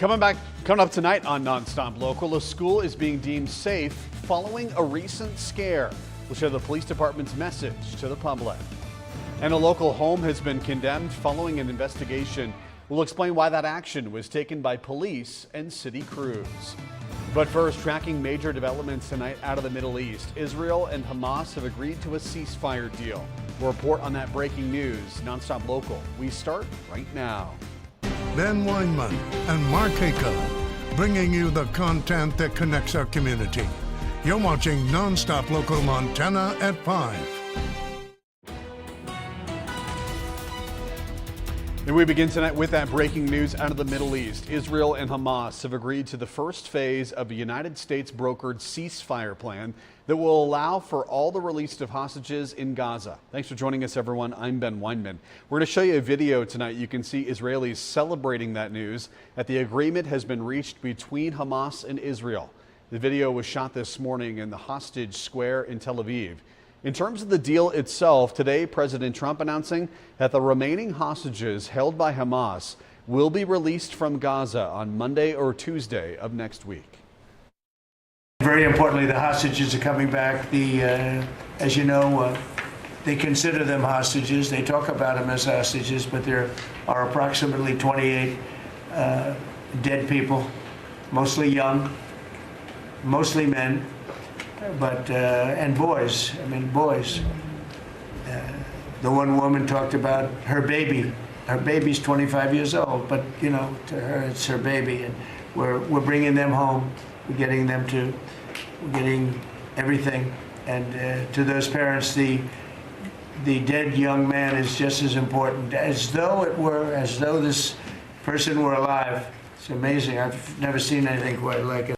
Coming up tonight on NonStop Local, a school is being deemed safe following a recent scare. We'll share the police department's message to the public. And a local home has been condemned following an investigation. We'll explain why that action was taken by police and city crews. But first, tracking major developments tonight out of the Middle East. Israel and Hamas have agreed to a ceasefire deal. We'll report on that breaking news. NonStop Local. We start right now. Ben Weinman and Mark Hako, bringing you the content that connects our community. You're watching NonStop Local Montana at 5. And we begin tonight with that breaking news out of the Middle East. Israel and Hamas have agreed to the first phase of a United States brokered ceasefire plan that will allow for all the release of hostages in Gaza. Thanks for joining us, everyone. I'm Ben Weinman. We're going to show you a video tonight. You can see Israelis celebrating that news, that the agreement has been reached between Hamas and Israel. The video was shot this morning in the hostage square in Tel Aviv. In terms of the deal itself, today President Trump announcing that the remaining hostages held by Hamas will be released from Gaza on Monday or Tuesday of next week. Very importantly, the hostages are coming back. As you know, they consider them hostages. They talk about them as hostages, but there are approximately 28 dead people, mostly young, mostly men. But and boys. I mean, boys. The one woman talked about her baby. Her baby's 25 years old, but you know, to her it's her baby, and we're bringing them home. We're getting everything, and to those parents, the dead young man is just as important as though this person were alive. It's amazing. I've never seen anything quite like it.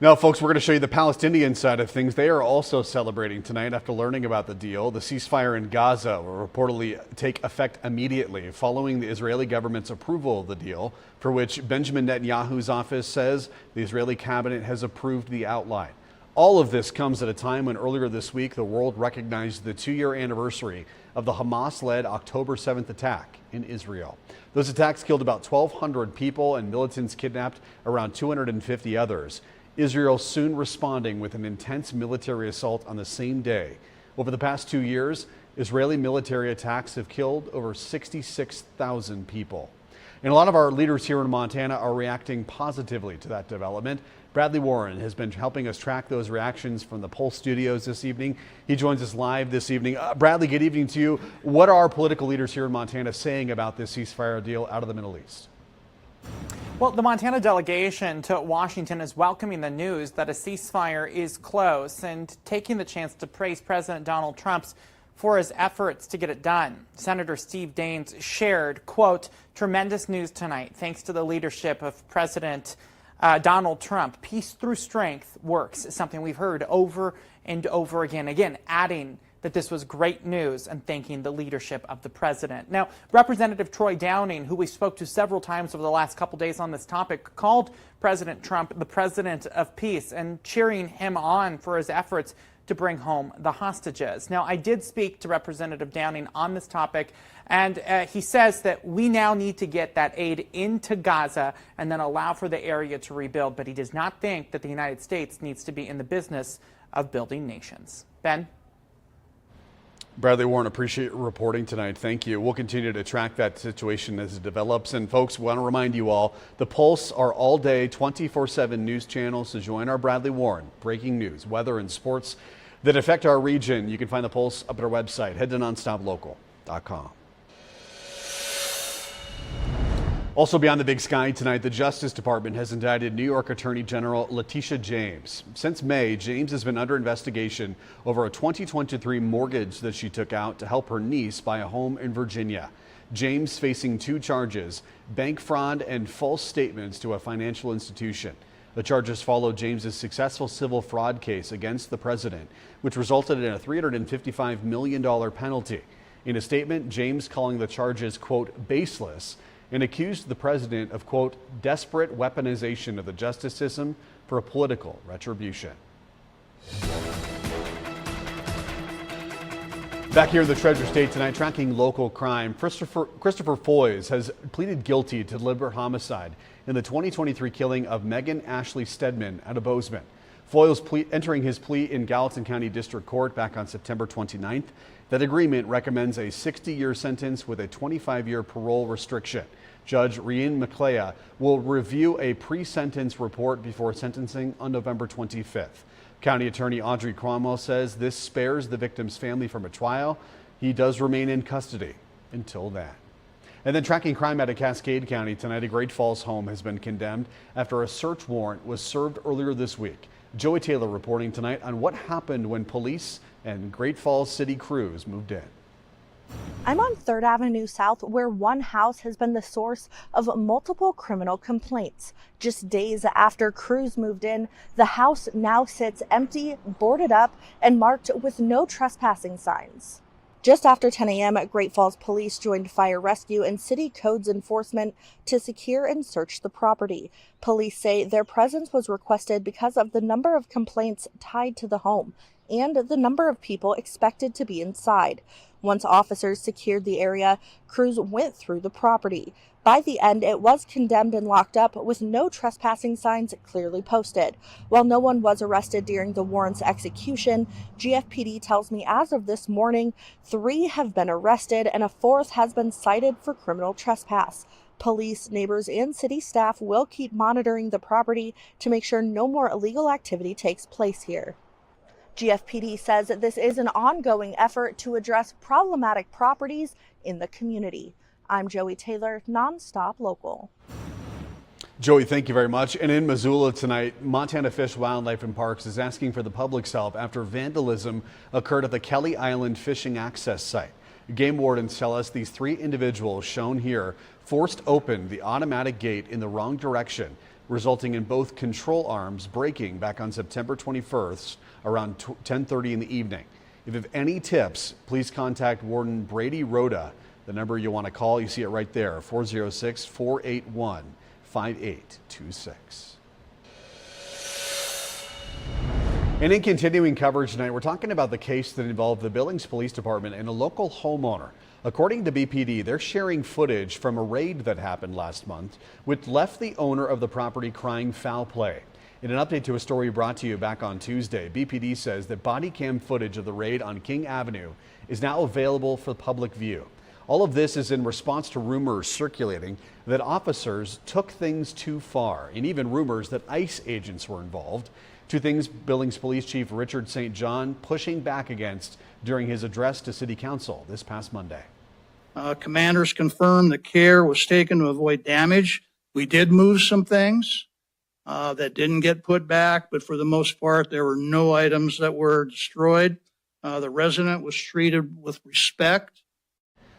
Now, folks, we're going to show you the Palestinian side of things. They are also celebrating tonight after learning about the deal. The ceasefire in Gaza will reportedly take effect immediately following the Israeli government's approval of the deal, for which Benjamin Netanyahu's office says the Israeli cabinet has approved the outline. All of this comes at a time when earlier this week the world recognized the 2-year anniversary of the Hamas-led October 7th attack in Israel. Those attacks killed about 1,200 people and militants kidnapped around 250 others. Israel soon responding with an intense military assault on the same day. Over the past 2 years, Israeli military attacks have killed over 66,000 people. And a lot of our leaders here in Montana are reacting positively to that development. Bradley Warren has been helping us track those reactions from the Pulse studios this evening. He joins us live this evening. Bradley, good evening to you. What are our political leaders here in Montana saying about this ceasefire deal out of the Middle East? Well, the Montana delegation to Washington is welcoming the news that a ceasefire is close and taking the chance to praise President Donald Trump for his efforts to get it done. Senator Steve Daines shared, quote, "Tremendous news tonight. Thanks to the leadership of President Donald Trump. Peace through strength works," something we've heard over and over again. Again, adding that this was great news and thanking the leadership of the president. Now, Representative Troy Downing, who we spoke to several times over the last couple days on this topic, called President Trump the president of peace and cheering him on for his efforts to bring home the hostages. Now, I did speak to Representative Downing on this topic, and he says that we now need to get that aid into Gaza and then allow for the area to rebuild, but he does not think that the United States needs to be in the business of building nations. Ben? Bradley Warren, appreciate your reporting tonight. Thank you. We'll continue to track that situation as it develops. And folks, want to remind you all, the Pulse are all day 24/7 news channels. So join our Bradley Warren. Breaking news, weather, and sports that affect our region. You can find the Pulse up at our website. Head to nonstoplocal.com. Also beyond the big sky tonight, the Justice Department has indicted New York Attorney General Letitia James. Since May, James has been under investigation over a 2023 mortgage that she took out to help her niece buy a home in Virginia. James facing 2 charges, bank fraud and false statements to a financial institution. The charges follow James's successful civil fraud case against the president, which resulted in a $355 million penalty. In a statement, James calling the charges, quote, baseless, and accused the president of, quote, desperate weaponization of the justice system for a political retribution. Back here in the Treasure State tonight, tracking local crime, Christopher Foys has pleaded guilty to deliberate homicide in the 2023 killing of Megan Ashley Stedman out of Bozeman. Foys entering his plea in Gallatin County District Court back on September 29th. That agreement recommends a 60-year sentence with a 25-year parole restriction. Judge Rian McClea will review a pre-sentence report before sentencing on November 25th. County Attorney Audrey Cromwell says this spares the victim's family from a trial. He does remain in custody until then. And then tracking crime out of Cascade County tonight, a Great Falls home has been condemned after a search warrant was served earlier this week. Joey Taylor reporting tonight on what happened when police and Great Falls City crews moved in. I'm on 3rd Avenue South, where one house has been the source of multiple criminal complaints. Just days after crews moved in, the house now sits empty, boarded up, and marked with no trespassing signs. Just after 10 a.m., Great Falls Police joined fire rescue and city codes enforcement to secure and search the property. Police say their presence was requested because of the number of complaints tied to the home and the number of people expected to be inside. Once officers secured the area, crews went through the property. By the end, it was condemned and locked up with no trespassing signs clearly posted. While no one was arrested during the warrant's execution, GFPD tells me as of this morning, 3 have been arrested and a 4th has been cited for criminal trespass. Police, neighbors, and city staff will keep monitoring the property to make sure no more illegal activity takes place here. GFPD says that this is an ongoing effort to address problematic properties in the community. I'm Joey Taylor, NonStop Local. Joey, thank you very much. And in Missoula tonight, Montana Fish, Wildlife and Parks is asking for the public's help after vandalism occurred at the Kelly Island fishing access site. Game wardens tell us these 3 individuals shown here forced open the automatic gate in the wrong direction, resulting in both control arms breaking back on September 21st around 10:30 in the evening. If you have any tips, please contact Warden Brady Rhoda. The number you want to call, you see it right there, 406-481-5826. And in continuing coverage tonight, we're talking about the case that involved the Billings Police Department and a local homeowner. According to BPD, they're sharing footage from a raid that happened last month, which left the owner of the property crying foul play. In an update to a story brought to you back on Tuesday, BPD says that body cam footage of the raid on King Avenue is now available for public view. All of this is in response to rumors circulating that officers took things too far, and even rumors that ICE agents were involved. 2 things Billings Police Chief Richard St. John pushing back against during his address to City Council this past Monday. Commanders confirmed that care was taken to avoid damage. We did move some things that didn't get put back, but for the most part, there were no items that were destroyed. The resident was treated with respect.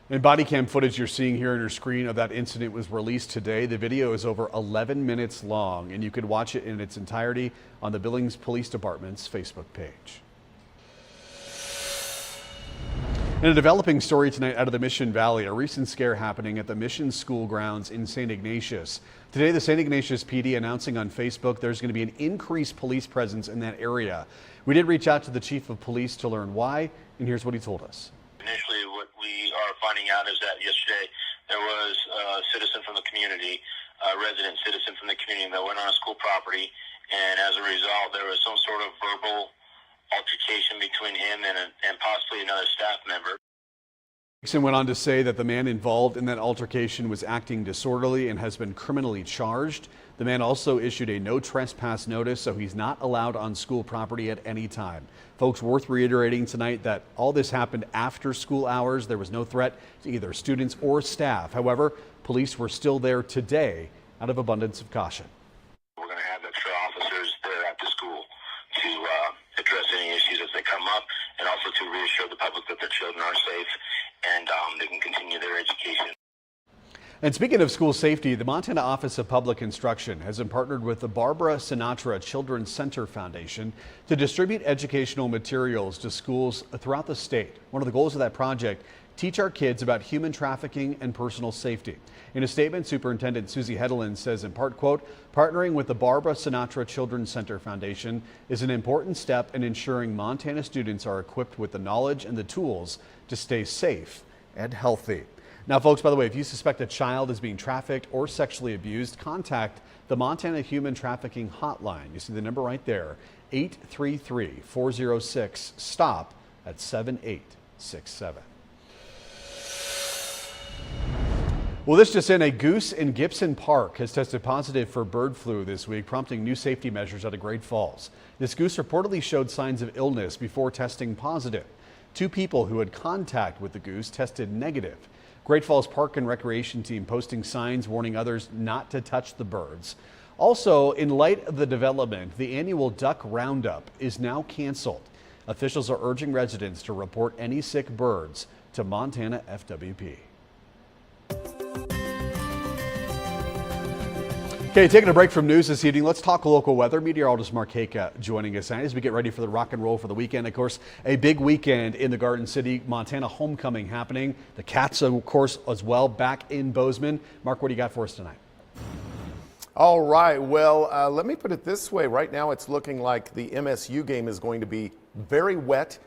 And body cam footage you're seeing here on your screen of that incident was released today. The video is over 11 minutes long, and you could watch it in its entirety on the Billings Police Department's Facebook page. In a developing story tonight out of the Mission Valley, a recent scare happening at the Mission School grounds in St. Ignatius. Today, the St. Ignatius PD announcing on Facebook there's going to be an increased police presence in that area. We did reach out to the chief of police to learn why, and here's what he told us. Initially, what we are finding out is that yesterday there was a citizen from the community, a resident citizen from the community that went on a school property, and as a result, there was some sort of verbal altercation between him and possibly another staff member. Nixon went on to say that the man involved in that altercation was acting disorderly and has been criminally charged. The man also issued a no trespass notice, so he's not allowed on school property at any time. Folks, worth reiterating tonight that all this happened after school hours. There was no threat to either students or staff. However, police were still there today out of abundance of caution. We're going to have extra officers there at the school to address any issues as they come up, and also to reassure the public that their children are safe and they can continue their education. And speaking of school safety, the Montana Office of Public Instruction has partnered with the Barbara Sinatra Children's Center Foundation to distribute educational materials to schools throughout the state. One of the goals of that project, teach our kids about human trafficking and personal safety. In a statement, Superintendent Susie Hedeland says in part, quote, partnering with the Barbara Sinatra Children's Center Foundation is an important step in ensuring Montana students are equipped with the knowledge and the tools to stay safe and healthy. Now, folks, by the way, if you suspect a child is being trafficked or sexually abused, contact the Montana Human Trafficking Hotline. You see the number right there, 833-406-STOP at 7867. Well, this just in, a goose in Gibson Park has tested positive for bird flu this week, prompting new safety measures out of Great Falls. This goose reportedly showed signs of illness before testing positive. 2 people who had contact with the goose tested negative. Great Falls Park and Recreation team posting signs warning others not to touch the birds. Also, in light of the development, the annual duck roundup is now canceled. Officials are urging residents to report any sick birds to Montana FWP. Okay, taking a break from news this evening, let's talk local weather. Meteorologist Mark Haka joining us as we get ready for the rock and roll for the weekend. Of course, a big weekend in the Garden City, Montana homecoming happening. The Cats, of course, as well, back in Bozeman. Mark, what do you got for us tonight? All right, well, let me put it this way. Right now, it's looking like the MSU game is going to be very wet.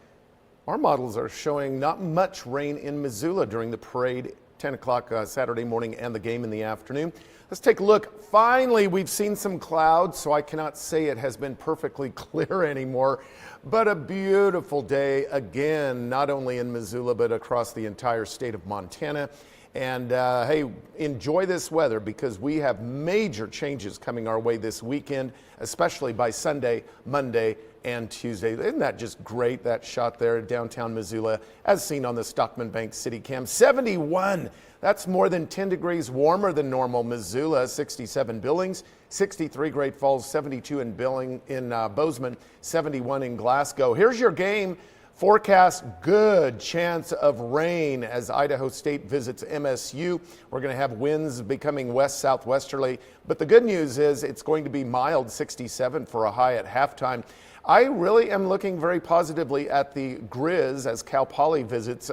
Our models are showing not much rain in Missoula during the parade, 10 o'clock Saturday morning, and the game in the afternoon. Let's take a look. Finally, we've seen some clouds, so I cannot say it has been perfectly clear anymore, but a beautiful day again, not only in Missoula, but across the entire state of Montana. And hey, enjoy this weather because we have major changes coming our way this weekend, especially by Sunday, Monday, and Tuesday. Isn't that just great, that shot there at downtown Missoula, as seen on the Stockman Bank City Cam? 71. That's more than 10 degrees warmer than normal. Missoula, 67 Billings, 63 Great Falls, 72 in Bozeman, 71 in Glasgow. Here's your game forecast. Good chance of rain as Idaho State visits MSU. We're going to have winds becoming west-southwesterly, but the good news is it's going to be mild, 67 for a high at halftime. I really am looking very positively at the Grizz as Cal Poly visits.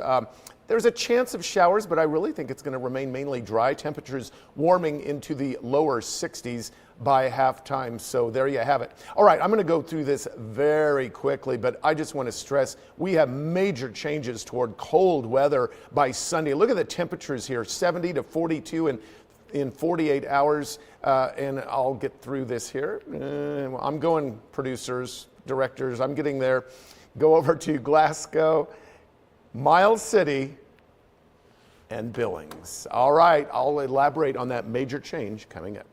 There's a chance of showers, but I really think it's going to remain mainly dry. Temperatures warming into the lower 60s by halftime. So there you have it. All right, I'm going to go through this very quickly, but I just want to stress we have major changes toward cold weather by Sunday. Look at the temperatures here, 70 to 42 in 48 hours. And I'll get through this here. I'm going, producers, directors, I'm getting there. Go over to Glasgow, Miles City, and Billings. All right, I'll elaborate on that major change coming up.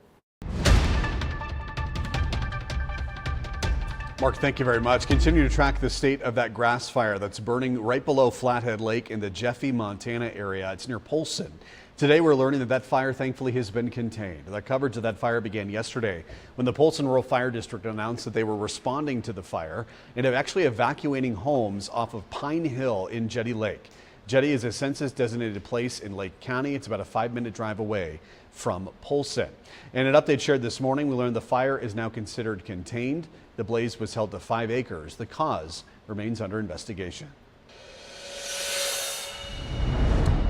Mark, thank you very much. Continue to track the state of that grass fire that's burning right below Flathead Lake in the Jeffy, Montana area. It's near Polson. Today, we're learning that that fire, thankfully, has been contained. The coverage of that fire began yesterday when the Polson Rural Fire District announced that they were responding to the fire and are actually evacuating homes off of Pine Hill in Jetty Lake. Jetty is a census-designated place in Lake County. It's about a 5-minute drive away from Polson. In an update shared this morning, we learned the fire is now considered contained. The blaze was held to 5 acres. The cause remains under investigation.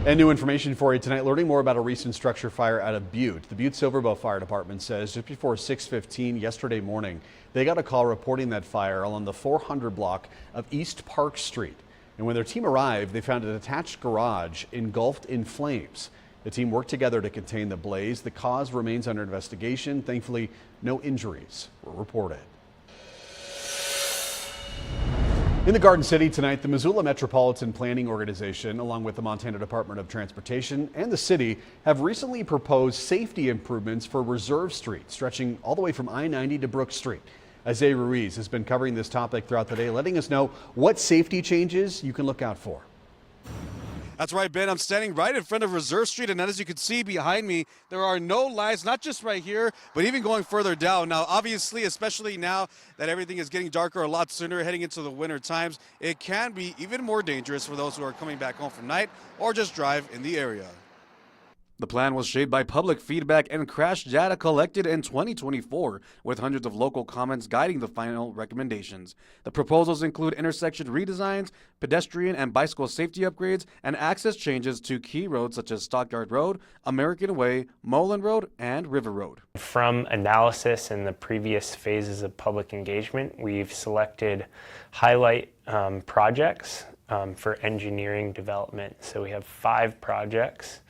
And new information for you tonight, learning more about a recent structure fire out of Butte. The Butte Silverbow Fire Department says just before 6:15 yesterday morning, they got a call reporting that fire along the 400 block of East Park Street. And when their team arrived, they found a detached garage engulfed in flames. The team worked together to contain the blaze. The cause remains under investigation. Thankfully, no injuries were reported. In the Garden City tonight, the Missoula Metropolitan Planning Organization, along with the Montana Department of Transportation and the city, have recently proposed safety improvements for Reserve Street, stretching all the way from I-90 to Brook Street. Isaiah Ruiz has been covering this topic throughout the day, letting us know what safety changes you can look out for. That's right, Ben. I'm standing right in front of Reserve Street, and as you can see behind me, there are no lights, not just right here, but even going further down. Now, obviously, especially now that everything is getting darker a lot sooner, heading into the winter times, it can be even more dangerous for those who are coming back home from night or just drive in the area. The plan was shaped by public feedback and crash data collected in 2024, with hundreds of local comments guiding the final recommendations. The proposals include intersection redesigns, pedestrian and bicycle safety upgrades, and access changes to key roads such as Stockyard Road, American Way, Mullen Road, and River Road. From analysis in the previous phases of public engagement, we've selected highlight projects for engineering development. So we have 5 projects.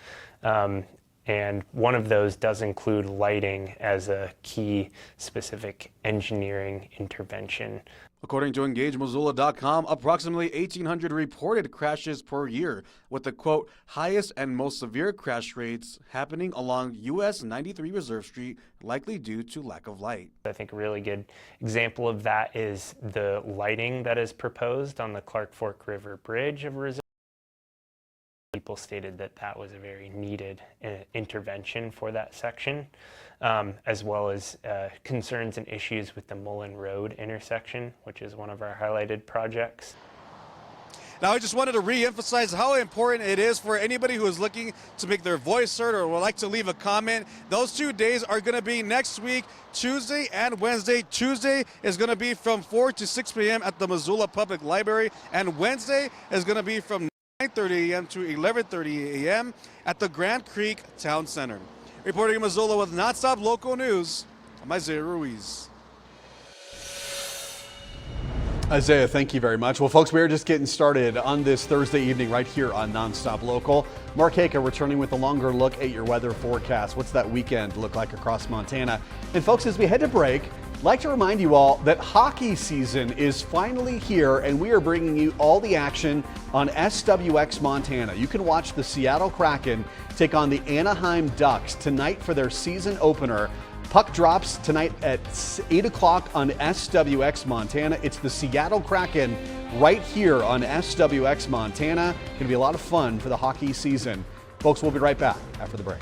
And one of those does include lighting as a key specific engineering intervention. According to EngageMissoula.com, approximately 1,800 reported crashes per year, with the, quote, highest and most severe crash rates happening along US 93 Reserve Street, likely due to lack of light. I think a really good example of that is the lighting that is proposed on the Clark Fork River Bridge of Reserve. People stated that that was a very needed intervention for that section, as well as concerns and issues with the Mullen Road intersection, which is one of our highlighted projects. Now, I just wanted to re-emphasize how important it is for anybody who is looking to make their voice heard or would like to leave a comment. Those 2 days are going to be next week, Tuesday and Wednesday. Tuesday is going to be from 4 to 6 p.m. at the Missoula Public Library, and Wednesday is going to be from 9:30 a.m. to 11:30 a.m. at the Grand Creek Town Center. Reporting in Missoula with NonStop Local News, I'm Isaiah Ruiz. Isaiah, thank you very much. Well, folks, we are just getting started on this Thursday evening right here on NonStop Local. Mark Haka returning with a longer look at your weather forecast. What's that weekend look like across Montana? And folks, as we head to break, I'd like to remind you all that hockey season is finally here, and we are bringing you all the action on SWX Montana. You can watch the Seattle Kraken take on the Anaheim Ducks tonight for their season opener. Puck drops tonight at 8 o'clock on SWX Montana. It's the Seattle Kraken right here on SWX Montana. Going to be a lot of fun for the hockey season. Folks, we'll be right back after the break.